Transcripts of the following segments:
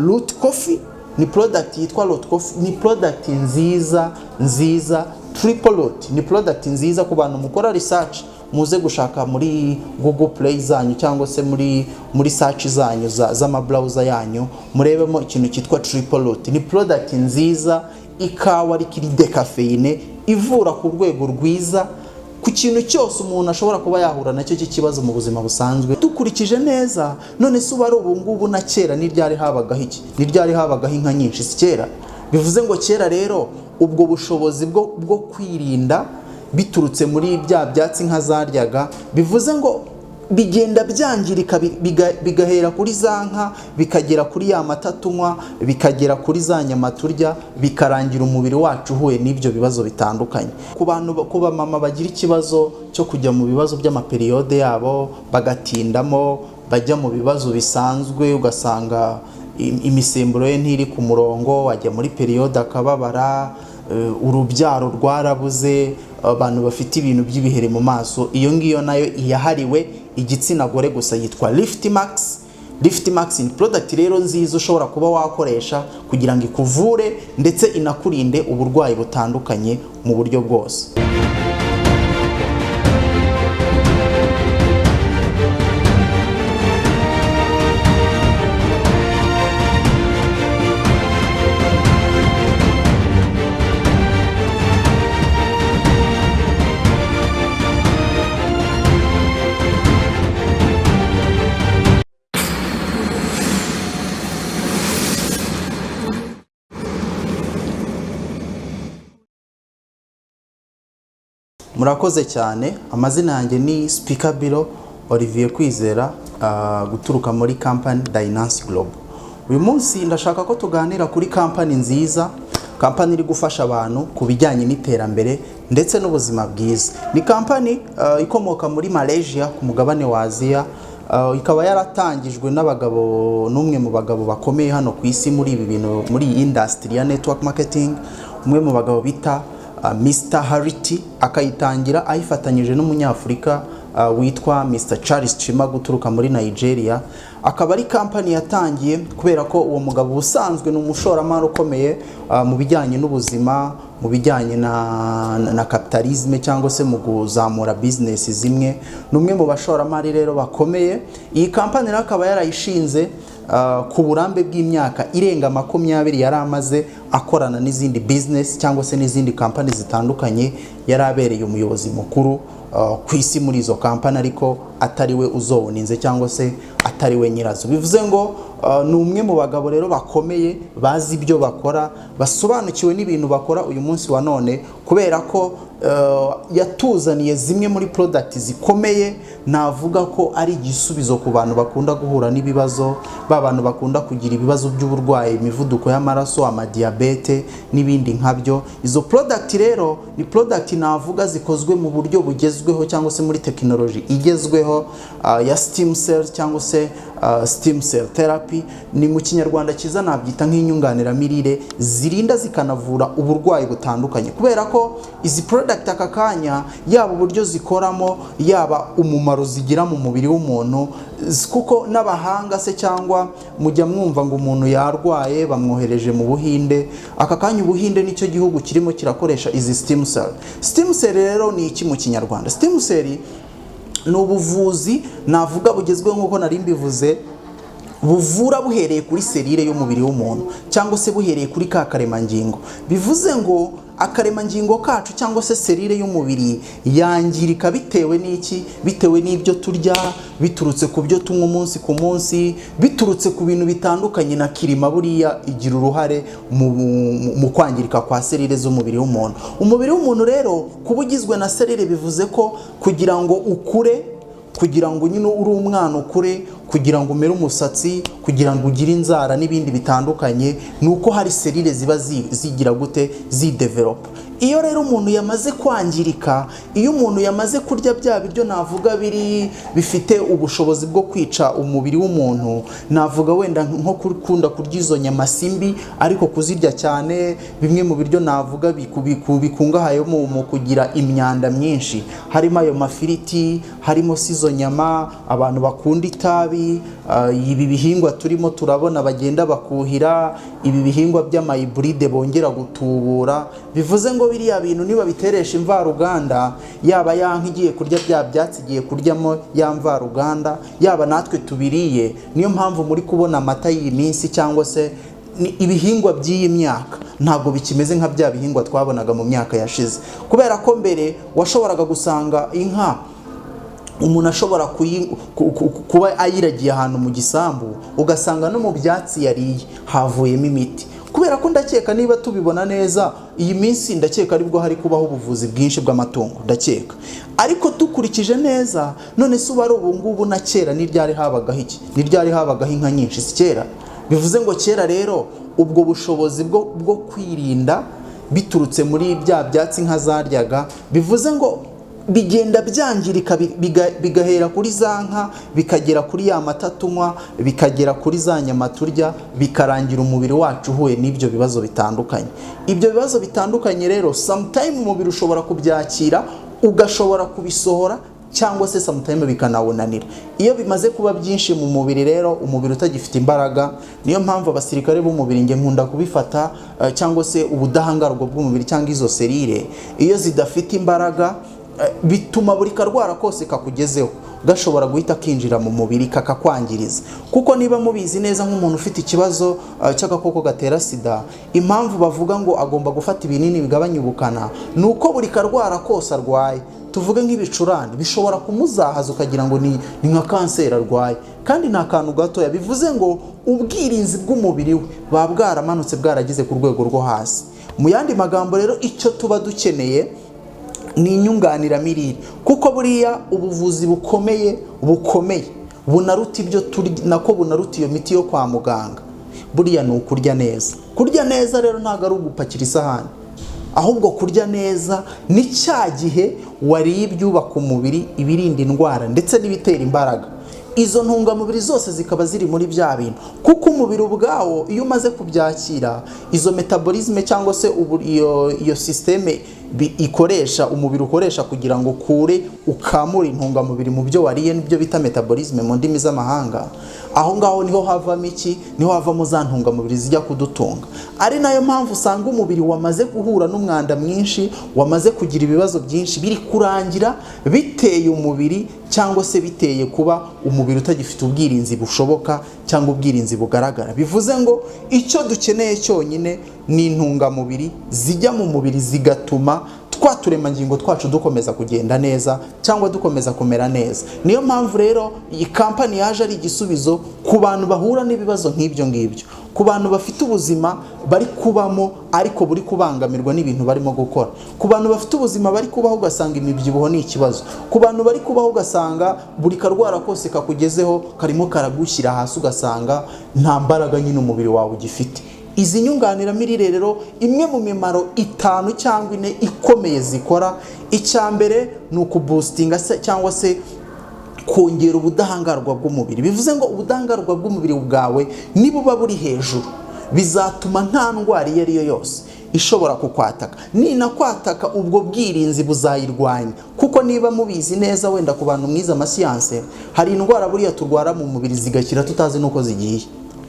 Root Coffee, ni product yitwa Root Coffee, ni product nziza triple root, ni product nziza ku bantu mukora research, muze gushaka muri Google Play zanyu cyangwa se muri search zanyu z'ama browser yanyu, murebemo ikintu cyitwa triple root. Ni product nziza, ikawa rikiri decafeine, ivura ku rwego rwiza ku kintu cyose umuntu ashobora kuba yahura nacyo cy'ikibazo mu buzima busanzwe. Dukurikije neza, none se ubari ubu ngubu na kera niryari habagaho iki? Niryari habagaho inka nyinshi si kera? Bivuze ngo kera rero ubwo bushobozi bwo kwirinda biturutse muri bya byatsi nka zaryaga, bivuze ngo bigenda byangirika bigahera kuri za nka, bikagera kuri ya mata tunywa, bikagera kuri za nyama turya, bikarangira umubiri wacu uhuye n'ibyo bibazo bitandukanye. Ku bantu ku bamama bagira ikibazo cyo kujya mu bibazo by'amaperiode yabo, bagatindamo, bajya mu bibazo bisanzwe, ugasanga imisemburo ye ntiri ku murongo, wajya muri periode akababara, urubyaro rwarabuze, abantu bafite ibintu by'ibihere mu maso, iyo ngiyo nayo iyahariwe igitsina gore gusa, yitwa Liftmax. Liftmax ni product rero nziza ushobora kuba wakoresha kugira ngo ikuvure ndetse inakurinde uburwayi butandukanye mu buryo bwose. Murakoze cyane, amazina yanjye ni Speaker Biro Olivier Kwizera, guturuka muri company Dynance Global. Uyu munsi ndashaka ko tuganira kuri company nziza, company iri gufasha abantu ku bijyanye n'iterambere ndetse n'ubuzima bwiza. Ni company ikomoka muri Malaysia ku mugabane wa Aziya, ikaba yaratangijwe n'abagabo, n'umwe mu bagabo bakomeye hano ku isi muri ibi bintu, muri industry ya network marketing, umwe mu bagabo bita Mr. Harity, akayitangira ayifatanyije n'umunyafrika witwa Mr. Charles Chima guturuka muri Nigeria. Akaba ari company yatangiye kubera ko uwo mugabo usanzwe n'umushoramari ukomeye mu bijyanye n'ubuzima, mu bijyanye na capitalism cyangwa se mu kuzamura business zimwe, n'umwe mu bashoramari rero bakomeye. Iyi company akaba yarayishinze ku burambe bw'imyaka irenga 20 yari amaze akorana n'izindi business cyangwa se n'izindi company zitandukanye, yarabereye umuyobozi mukuru ku isi muri izo company, ariko atariwe uzoboninze cyangwa se atariwe nyirazo. Bivuze ngo ni umwe mu bagabo rero bakomeye, bazi ibyo bakora, basobanukiwe n'ibintu bakora uyu munsi wa none, kubera ko yatuzaniye zimwe muri product zikomeye. Navuga ko ari igisubizo ku bantu bakunda guhura n'ibibazo, bantu bakunda kugira ibibazo by'uburwayi, imivuduko y'amaraso, amadiabete n'ibindi nkabyo. Izo product rero ni product navuga zikozwe mu buryo bugezweho cyangwa se muri technology igezweho ya stem cells cyangwa se stem cell therapy. Ni mu kinyarwanda kiza nabyita nk'inyunganiramirire, zirinda zikanavura uburwayi butandukanye, kubera ko izi product akakanya yaba uburyo zikoramo, yaba umumaro zigira mu mubiri w'umuntu, kuko n'abahanga se cyangwa mujya mwumva ngo umuntu yarwaye bamwohereje mu Buhinde, akakanya Ubuhinde nicyo gihugu kirimo kirakoresha izi stem cell. Stem cell rero ni iki mu kinyarwanda? Stem cell ni ubuvuzi navuga bugezweho nk'uko nari mbivuze, buvura buhereye kuri serire y'umubiri w'umuntu cyangwa se buhereye kuri ka karemangingo. Bivuze ngo akaremangingo kacu cyangwa se serire y'umubiri yangirika bitewe n'iki? Bitewe n'ibyo turya, biturutse ku byo tunywa umunsi ku munsi, biturutse ku bintu bitandukanye, na kirima buriya igira uruhare mu kwangirika kwa serire z'umubiri w'umuntu. Umubiri w'umuntu rero kuba ugizwe na serire, bivuze ko kugira ngo ukure, kugira ngo nyine uri umwana ukure, kugira ngo umere umusatsi, kugira ngo ugire inzara n'ibindi bitandukanye, nuko hari serire ziba zigira gute, zidevelop. Iyo rero umuntu yamaze kwangirika, iyo umuntu yamaze kurya bya biryo navuga bifite ubushobozi bwo kwica umubiri w'umuntu, navuga wenda nko kukunda kurya izo nyama simbi ariko kuzirya cyane, bimwe mu biryo navuga bikungahaye mu kugira imyanda myinshi, harimo ayo mafiriti, harimo sizo nyama, abantu bakunda itabi, imiti, ibi bihingwa turimo turabona bagenda bakuhira, ibi bihingwa by'amayiburide bongera gutubura, bivuze ngo biriya bintu niba biteresha imvaruganda, yaba yanka igiye kurya bya byatsi igiye kuryamo ya mvaruganda, yaba natwe tubiriye. Niyo mpamvu muri kubona amata y'iyi minsi cyangwa se ibihingwa by'iyi myaka ntabwo bikimeze nka bya bihingwa twabonaga mu myaka yashize, kubera ko mbere washoboraga gusanga inka umuntu ashobora kuba ayiragiye ahantu mu gisambu, ugasanga no mu byatsi yariye havuyemo imiti. Kubera ko ndakeka niba tubibona neza iyi minsi, ndakeka aribwo hari kubaho ubuvuzi bwinshi bw'amatungo, ndakeka. Ariko dukurikije neza, none se uba ari ubu ngubu na kera n'iryari habagaho iki? N'iryari habagaho inka nyinshi, si kera? Bivuze ngo kera rero ubwo bushobozi bwo kwirinda biturutse muri bya byatsi inka zaryaga, bivuze ngo bigenda byangirika, bigahera kuri za nka, bikagera kuri ya mata tunywa, bikagera kuri za nyama turya, bikarangira umubiri wacu uhuye n'ibyo bibazo bitandukanye. Ibyo bibazo bitandukanye rero sometime umubiri ushobora kubyakira, ugashobora kubisohora, cyangwa se sometime bikanawunanira. Iyo bimaze kuba byinshi mu mubiri rero, umubiri utagifite imbaraga, niyo mpamvu abasirikare b'umubiri nge nkunda kubifata, cyangwa se ubudahangarwa bw'umubiri cyangwa izo serire, iyo zidafite imbaraga bituma buri karwara kose kakugezeho gashobora guhita kinjira mu mubiri kakakwangiriza. Kuko niba mubizi neza nk'umuntu ufite ikibazo cy'agakoko gatera sida, impamvu bavuga ngo agomba gufata ibinini bigabanya ubukana, nuko buri karwara kose arwaye, tuvuge nk'ibicurane, bishobora kumuzahaza ukagira ngo ni nka kanseri arwaye, kandi nta kantu gatoya. Bivuze ngo ubwirinzi bw'umubiri we buba bwaramanutse, bwaragize ku rwego rwo hasi. Mu yandi magambo rero, icyo tuba dukeneye ni inyunganiramirire, kuko buriya ubuvuzi bukomeye bunaruta ibyo nako bunaruta iyo miti yo kwa muganga, buriya ni ukurya neza. Kurya neza rero ntabwo ari ugupakira isahani, ahubwo kurya neza ni cya gihe wariye ibyubaka umubiri, ibirinda indwara ndetse n'ibitera imbaraga. Izo ntungamubiri zose zikaba ziri muri bya bintu, kuko umubiri ubwawo iyo umaze kubyakira, izo metabolisme cyangwa se iyo systeme ikoresha, umubiri ukoresha kugira ngo ukamure intungamubiri mu byo wariye, nibyo bita metabolisme mu ndimi z'amahanga. Aho ngaho niho havamo iki? Niho havamo za ntungamubiri zijya kudutunga. Ari nayo mpamvu usanga umubiri wamaze guhura n'umwanda mwinshi, wamaze kugira ibibazo byinshi, biri kurangira biteye umubiri, cyangwa se biteye kuba umubiri utagifite ubwirinzi bushoboka cyangwa ubwirinzi bugaragara. Bivuze ngo icyo dukeneye cyonyine ni intungamubiri zijya mu mubiri zigatuma twa turemangingo twacu dukomeza kugenda neza cyangwa dukomeza kumera neza. Niyo mpamvu rero iyi kampani yaje ari igisubizo ku bantu bahura n'ibibazo nk'ibyo ngibyo, ku bantu bafite ubuzima bari kubamo ariko buri kubangamirwa n'ibintu barimo gukora, ku bantu bafite ubuzima bari kubaho ugasanga imibyibuho ni ikibazo, ku bantu bari kubaho ugasanga buri karwara kose kakugezeho karimo karagushyira hasi, ugasanga nta mbaraga nyine umubiri wawe ugifite. Izi nyunganiramirire rero, imwe mu mimaro 5 cyangwa 4 ikomeye zikora, icya mbere ni ukuboostinga cyangwa se kongera ubudahangarwa bw'umubiri. Bivuze ngo ubudahangarwa bw'umubiri bwawe nibuba buri hejuru, bizatuma nta ndwara iyo ari yo yose ishobora kukwataka. Ninakwataka ubwo bwirinzi buzayirwanya, kuko niba mubizi neza, wenda ku bantu mwiza amasiyanse, hari indwara buriya turwara mu mubiri zigakira tutazi nuko zigiye,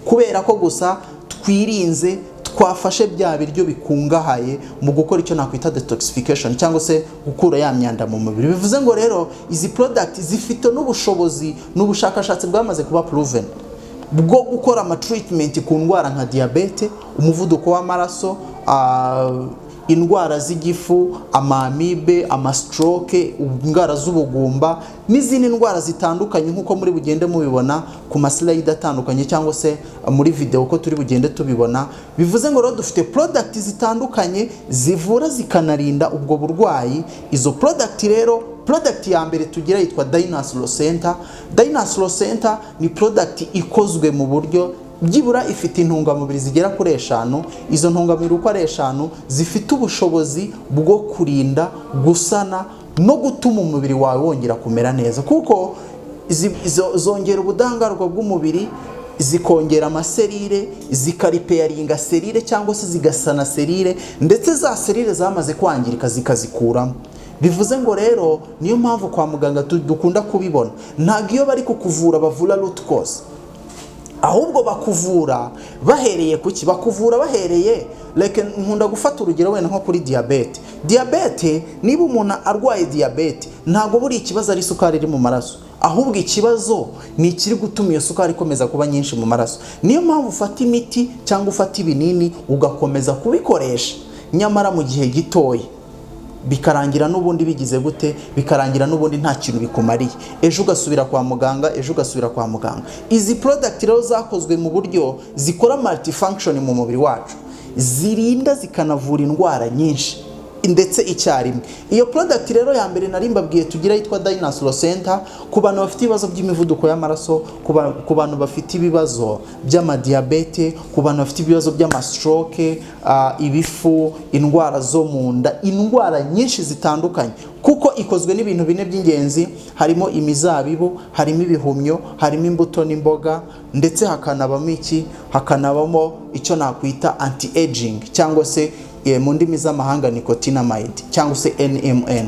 kubera ko gusa twirinze, twafashe bya biryo bikungahaye mu gukora icyo nakwita detoxification cyangwa se gukura ya myanda mu mubiri. Bivuze ngo rero izi product zifite n'ubushobozi n'ubushakashatsi bwamaze kuba proven bwo gukora ama treatment ku ndwara nka diabete, umuvuduko w'amaraso, indwara z'igifu, amamibe, amastroke, indwara z'ubugumba n'izindi ndwara zitandukanye, nkuko muri bugende mubibona ku maslide atandukanye cyangwa se muri video ko turi bugende tubibona. Bivuze ngo rero dufite product zitandukanye zivura zikanarinda ubwo burwayi. Izo product rero, product ya mbere tugira yitwa Dynas Locenta. Dynas Locenta ni product ikozwe mu buryo byibura ifite intungamubiri zigera kuri 5. Izo ntungamubiri uko ari 5 zifite ubushobozi bwo kurinda, gusana no gutuma umubiri wawe wongera kumera neza, kuko zongera ubudahangarwa bw'umubiri, zikongera amaserire, zikaripeyaringa serire cyangwa se zigasana serire, ndetse za serire zamaze kwangirika zikazikuramo. bivuze ngo rero niyo mpamvu kwa muganga dukunda kubibona, ntabwo iyo bari kukuvura bavura root cause, ahubwo bakuvura bahereye kuki, bakuvura bahereye nkunda gufata urugero wenda nko kuri diabete. Niba umuntu arwaye diabete ntabwo buri ikibazo ari isukari iri mu maraso, ahubwo ikibazo ni ikiri gutuma iyo sukari ikomeza kuba nyinshi mu maraso. Niyo mpamvu ufata imiti cyangwa ufata ibinini ugakomeza kubikoresha, nyamara mu gihe gitoya bikarangira n'ubundi bigize gute, bikarangira n'ubundi nta kintu bikumariye, ejo ugasubira kwa muganga. Izi product rero zakozwe mu buryo zikora multifunction mu mubiri wacu, zirinda zikanavura indwara nyinshi ndetse icyarimwe. Iyo product rero ya mbere nari mbabwiye tugira yitwa Dynasol Center, ku bantu bafite ibibazo by'imivuduko y'amaraso, ku bantu bafite ibibazo by'amadiabete, ku bantu bafite ibibazo by'amastroke, ibifu, indwara zo mu nda, indwara nyinshi zitandukanye, kuko ikozwe n'ibintu bine by'ingenzi, harimo imizabibu, harimo ibihumyo, harimo imbuto n'imboga, ndetse hakanabamo icyo nakwita anti-aging cyangwa se mu ndimi z'amahanga nicotinamide cyangwa se NMN.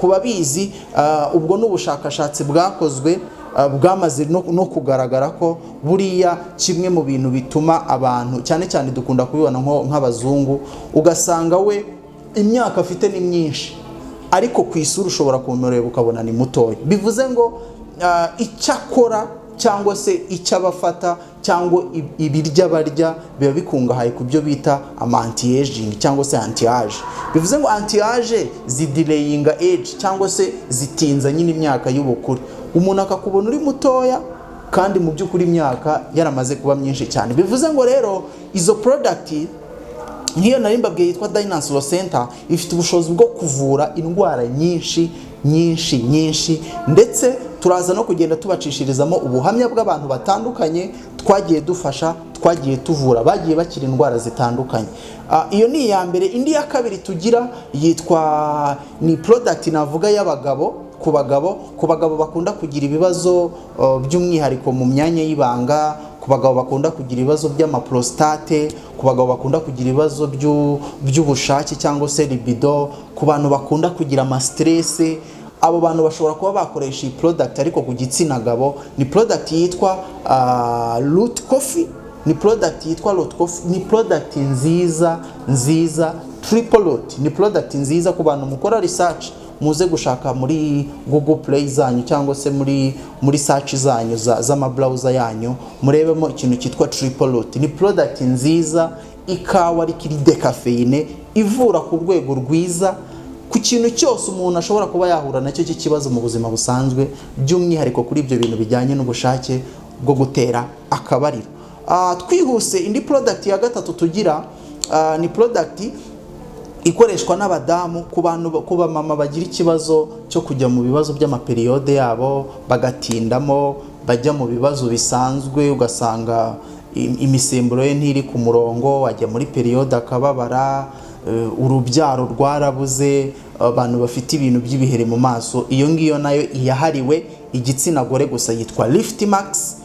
Kuba bizi ubwo n'ubushakashatsi bwakozwe bwamaze no kugaragara ko buriya kimwe mu bintu bituma abantu cyane cyane dukunda kubibona nk'abazungu, ugasanga we imyaka afite ni myinshi ariko ku isura ushobora kumureba ukabona ni mutoya. Bivuze ngo icyakora cyangwa se icyo abafata cyangwa ibirya barya biba bikungahaye ku byo bita anti-aging cyangwa se anti-age. Bivuze ngo anti-age zidelayinga age cyangwa se zitinza nyine imyaka y'ubukuru, umuntu akakubona uri mutoya kandi mu by'ukuri imyaka yaramaze kuba myinshi cyane. Bivuze ngo rero izo product nk'iyo nari mbabwiye yitwa Dynasol Center ifite ubushobozi bwo kuvura indwara nyinshi, ndetse turaza no kugenda tubacishirizamo ubuhamya bw'abantu batandukanye twagiye dufasha, twagiye tuvura, bagiye bakira indwara zitandukanye. Iyo ni iya mbere. Indi ya kabiri tugira yitwa ni product navuga y'abagabo, ku bagabo bakunda kugira ibibazo by'umwihariko mu myanya y'ibanga, ku bagabo bakunda kugira ibibazo by'amaprostate, ku bagabo bakunda kugira ibibazo by'ubushake cyangwa se libido, ku bantu bakunda kugira ama-stress. Abo bantu bashobora kuba bakoresha iyi product ariko ku gitsina gabo. Ni product yitwa Root Coffee, ni product nziza triple root. Ni product nziza ku bantu mukora research, muze gushaka muri Google Play zanyu cyangwa se muri search zanyu z'amabrowser yanyu, murebemo ikintu cyitwa triple root. Ni product nziza, ikawa rikiri decafeine, ivura ku rwego rwiza ku kintu cyose umuntu ashobora kuba yahura nacyo cy'ikibazo mu buzima busanzwe, by'umwihariko kuri ibyo bintu bijyanye n'ubushake bwo gutera akabariro. Twihuse, indi product ya gatatu tugira ni product ikoreshwa n'abadamu, ku bamama bagira ikibazo cyo kujya mu bibazo by'amaperiyode yabo bagatindamo, bajya mu bibazo bisanzwe ugasanga imisemburo ye ntiri ku murongo, wajya muri periyode akababara, urubyaro rwarabuze, abantu bafite ibintu by'ibihere mu maso. Iyo ngiyo nayo iyahariwe igitsina gore gusa, yitwa Lift Max.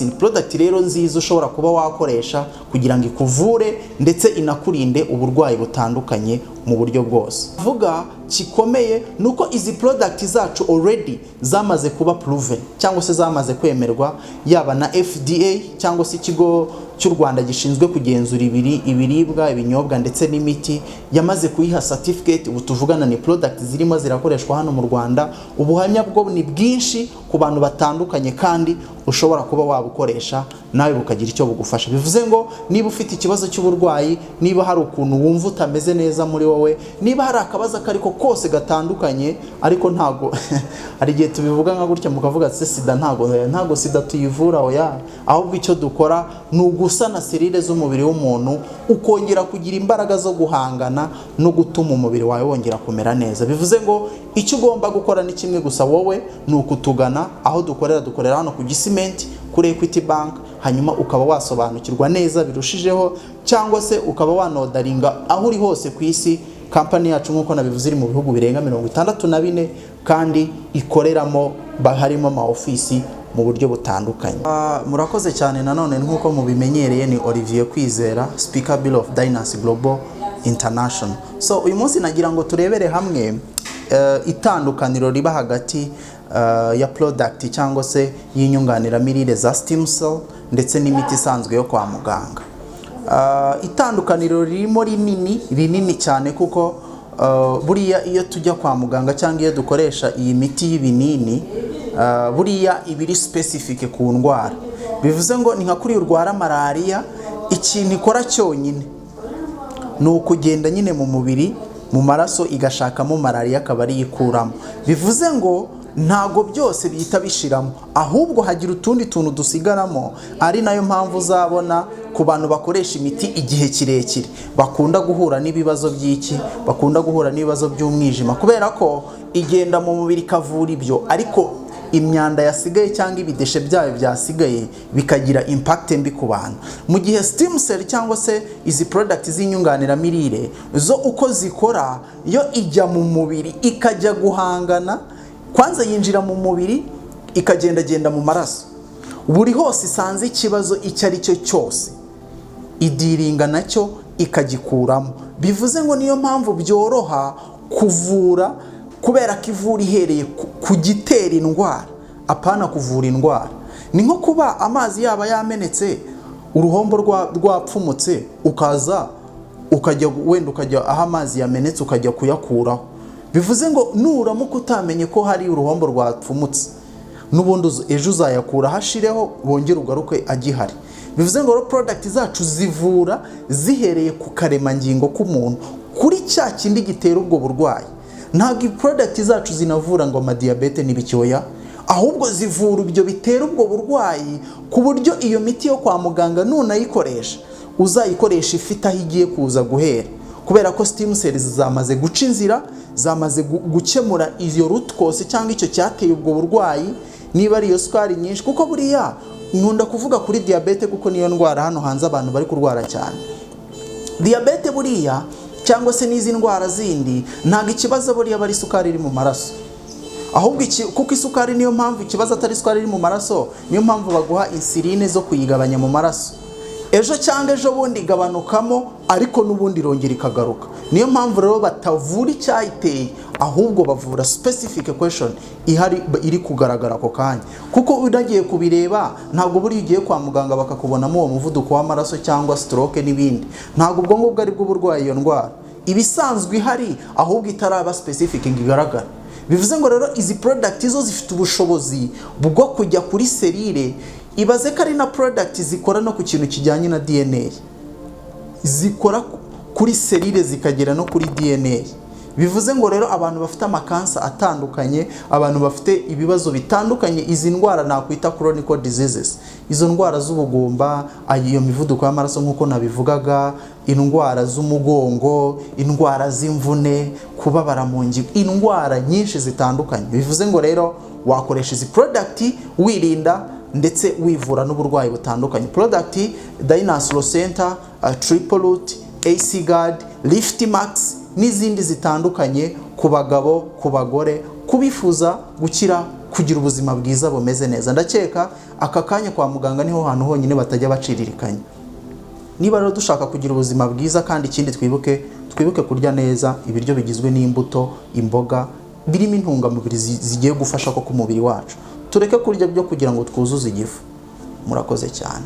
Ni product rero nziza ushobora kuba wakoresha kugira ngo ikuvure ndetse inakurinde uburwayi butandukanye mu buryo bwose. Vuga kikomeye nuko izi product zacu already zamaze kuba proven cyangwa se zamaze kwemerwa yaba na FDA cyangwa se ikigo cy'u Rwanda gishinzwe kugenzura ibiribwa, ibinyobwa ndetse n'imiti, yamaze kuyiha certificate. Ubu tuvugana ni product zirimo zirakoreshwa hano mu Rwanda. Ubuhamya bwo ni bwinshi ku bantu batandukanye kandi ushobora kuba wabukoresha nawe bukagira icyo bugufasha. Bivuze ngo niba ufite ikibazo cy'uburwayi, niba hari ukuntu wumva utameze neza muri wowe, niba hari akabazo akariko kose gatandukanye, ariko ntago hari igihe tubivuga nka gutya mukavuga se sida ntago sida tuyivura oya, ahubwo icyo dukora ni ugusana serire z'umubiri w'umuntu, ukongera kugira imbaraga zo guhangana no gutuma umubiri wawe wongera kumera neza. Bivuze ngo icyo ugomba gukora ni kimwe gusa, wowe ni ukutugana aho dukorera hano ku Gisimenti kuri Equity Bank, hanyuma ukaba wasobanukirwa neza birushijeho, cyangwa se ukaba wanodaringa aho uri hose ku isi. Company yacu nk'uko nabivuze iri mu bihugu birenga 64 kandi ikoreramo harimo ama office mu buryo butandukanye. Murakoze cyane. Nanone nk'uko mubimenyereye ni Olivier Kwizera, Speaker Bill of Dynasol Global, International. So uyu munsi nagira ngo turebere hamwe itandukaniro riba hagati ya product cyangwa se y'inyunganiramirire za stem cell ndetse n'imiti isanzwe yo kwa muganga. Itandukaniro ririmo rinini cyane kuko buriya iyo tujya kwa muganga cyangwa iyo dukoresha iyi miti y'ibinini buriya ibiri specific ku ndwara. Bivuze ngo ni nka kuri urwara malaria, ikintu ikora cyonyine ni ukugenda nyine mu mubiri mu maraso igashakamo malaria akaba ari yikuramo. Bivuze ngo ntago byose bihita bishiramo, ahubwo hagira utundi tuntu dusigaramo. Ari nayo mpamvu uzabona ku bantu bakoresha imiti igihe kirekire bakunda guhura n'ibibazo by'iki, bakunda guhura n'ibibazo by'umwijima, kubera ko igenda mu mubiri kavura ibyo, ariko imyanda yasigaye cyangwa ibideshe byayo byasigaye bikagira impact mbi ku bantu. Mu gihe stem cell cyangwa se izi product z'inyunganiramirire zo uko zikora, yo ijya mu mubiri ikajya guhangana, kwanza yinjira mu mubiri ikagenda mu maraso, buri hose isanze ikibazo icyo ari cyo cyose idiringa nacyo ikagikuramo. Bivuze ngo niyo mpamvu byoroha kuvura, kubera ko ivura ihereye ku gitera indwara, apana kuvura indwara. Ni nko kuba amazi yaba yamenetse, uruhombo rwapfumutse, ukaza wenda ukajya aho amazi yamenetse ukajya kuyakuraho. Bivuze ngo nuramuka utamenye ko hari uruhombo rwapfumutse, n'ubundi ejo uzayakura hashireho wongere ugaruke agihari. Bivuze ngo product zacu zivura zihereye ku karemangingo k'umuntu, kuri cya kindi gitera ubwo burwayi. Ntabwo product zacu zinavura ngo amadiabete n'ibicyoya, ahubwo zivura ibyo bitera ubwo burwayi, ku buryo iyo miti yo kwa muganga nunayikoresha uzayikoresha ifite aho igiye kuza guhera, kubera ko stem cells zamaze guca inzira, zamaze gukemura iyo root cause cyangwa icyo cyateye ubwo burwayi. Niba ari iyo sukari nyinshi, kuko buriya nkunda kuvuga kuri diabete kuko niyo ndwara hano hanze abantu bari kurwara cyane. Diabete buriya cyangwa se n'izi ndwara zindi, ntago ikibazo buriya bari sukari iri mu maraso, ahubwo kuko isukari niyo mpamvu ikibazo atari sukari iri mu maraso, niyo mpamvu baguha insuline zo kuyigabanya mu maraso. Ejo cyangwa ejo bundi igabanukamo, ariko n'ubundi irongera ikagaruka. Niyo mpamvu rero batavura icyayiteye, ahubwo bavura specific question iri kugaragara ako kanya. Kuko unagiye kubireba, ntabwo buri ugiye kwa muganga bakakubonamo uwo muvuduko w'amaraso cyangwa stroke n'ibindi, ntabwo ubwo ngubwo ari bwo burwayi iyo ndwara. Ibisanzwe ihari, ahubwo itaraba specific ngo igaragara. Bivuze ngo rero izi product zo zifite ubushobozi bwo kujya kuri serire. Ibaze ko ari na product zikora no ku kintu kijyanye na DNA, zikora kuri serire zikagera no kuri DNA. Bivuze ngo rero abantu bafite amakansa atandukanye, abantu bafite ibibazo bitandukanye, izi ndwara nakwita chronic diseases, izo ndwara z'ubugumba, iyo mivuduko y'amaraso nkuko nabivugaga, indwara z'umugongo, indwara z'imvune, kubabara mu ngingo, indwara nyinshi zitandukanye. Bivuze ngo rero wakoresha izi product wirinda ndetse wivura n'uburwayi butandukanye. Product Dynasol Center, Triple Root, AC Guard, Lift Max n'izindi zitandukanye, ku bagabo, ku bagore, kubifuza gukira, kugira ubuzima bwiza bumeze neza. Ndakeka aka kanya kwa muganga niho hantu honyine batajya baciririkanya. Niba rero dushaka kugira ubuzima bwiza, kandi ikindi twibuke kurya neza ibiryo bigizwe n'imbuto, imboga, birimo intungamubiri zigiye gufasha ko ku mubiri wacu. Tureke kurya byo kugira ngo twuzuze igifu. Murakoze cyane.